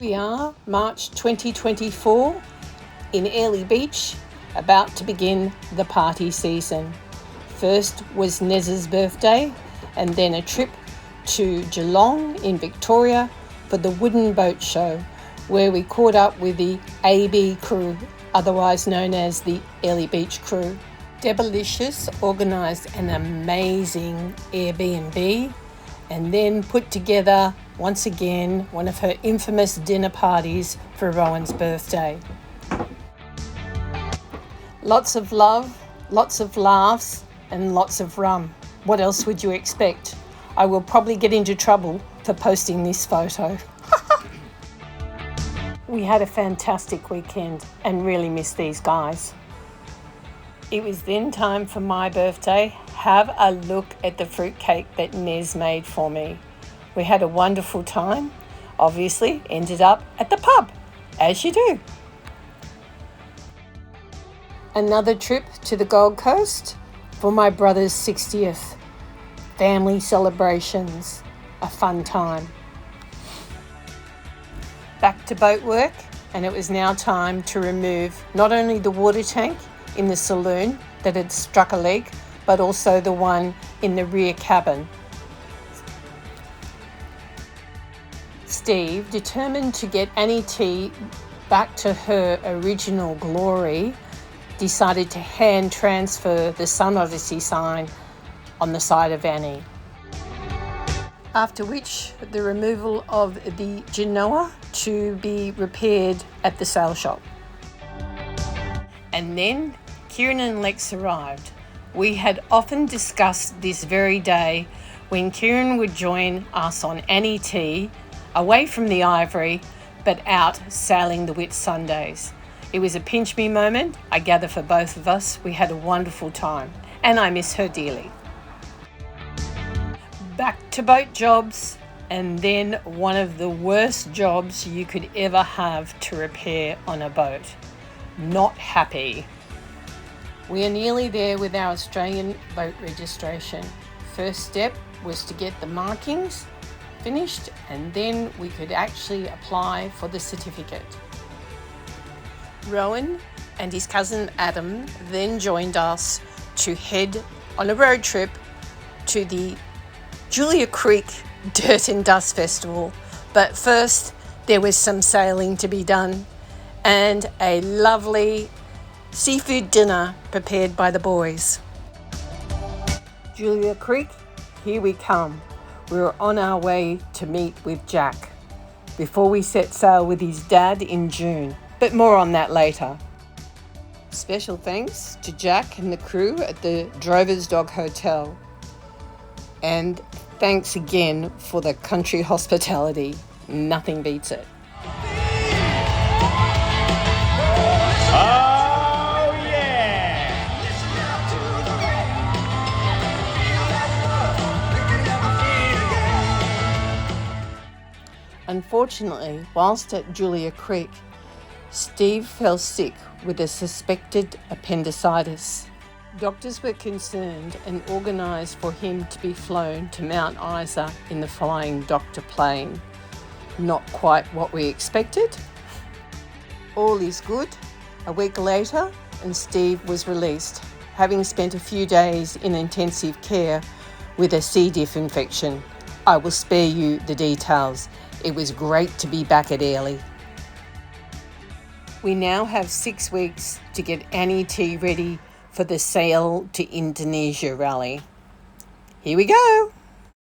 We are March 2024 in Airlie Beach, about to begin the party season. First was Nez's birthday and then a trip to Geelong in Victoria for the Wooden Boat Show, where we caught up with the AB crew, otherwise known as the Airlie Beach crew. Debelicious organised an amazing Airbnb and then put together once again one of her infamous dinner parties for Rowan's birthday. Lots of love, lots of laughs and lots of rum. What else would you expect? I will probably get into trouble for posting this photo. We had a fantastic weekend and really missed these guys. It was then time for my birthday. Have a look at the fruitcake that Nez made for me. We had a wonderful time. Obviously ended up at the pub, as you do. Another trip to the Gold Coast for my brother's 60th. Family celebrations, a fun time. Back to boat work, and it was now time to remove not only the water tank in the saloon that had struck a leak, but also the one in the rear cabin. Steve, determined to get Annie T back to her original glory, decided to hand transfer the Sun Odyssey sign on the side of Annie. After which, the removal of the Genoa to be repaired at the sail shop. And then Kieran and Lex arrived. We had often discussed this very day when Kieran would join us on Annie T, away from the Ivory, but out sailing the Whitsundays. It was a pinch me moment, I gather, for both of us. We had a wonderful time, and I miss her dearly. Back to boat jobs, and then one of the worst jobs you could ever have to repair on a boat. Not happy. We are nearly there with our Australian boat registration. First step was to get the markings finished, and then we could actually apply for the certificate. Rowan and his cousin Adam then joined us to head on a road trip to the Julia Creek Dirt and Dust Festival. But first, there was some sailing to be done and a lovely seafood dinner prepared by the boys. Julia Creek, here we come. We were on our way to meet with Jack before we set sail with his dad in June, but more on that later. Special thanks to Jack and the crew at the Drover's Dog Hotel. And thanks again for the country hospitality. Nothing beats it. Oh, yeah! Unfortunately, whilst at Julia Creek, Steve fell sick with a suspected appendicitis. Doctors were concerned and organised for him to be flown to Mount Isa in the Flying Doctor plane. Not quite what we expected. All is good. A week later, and Steve was released, having spent a few days in intensive care with a C. diff infection. I will spare you the details. It was great to be back at Airlie. We now have 6 weeks to get Annie T ready for the Sail to Indonesia rally. Here we go.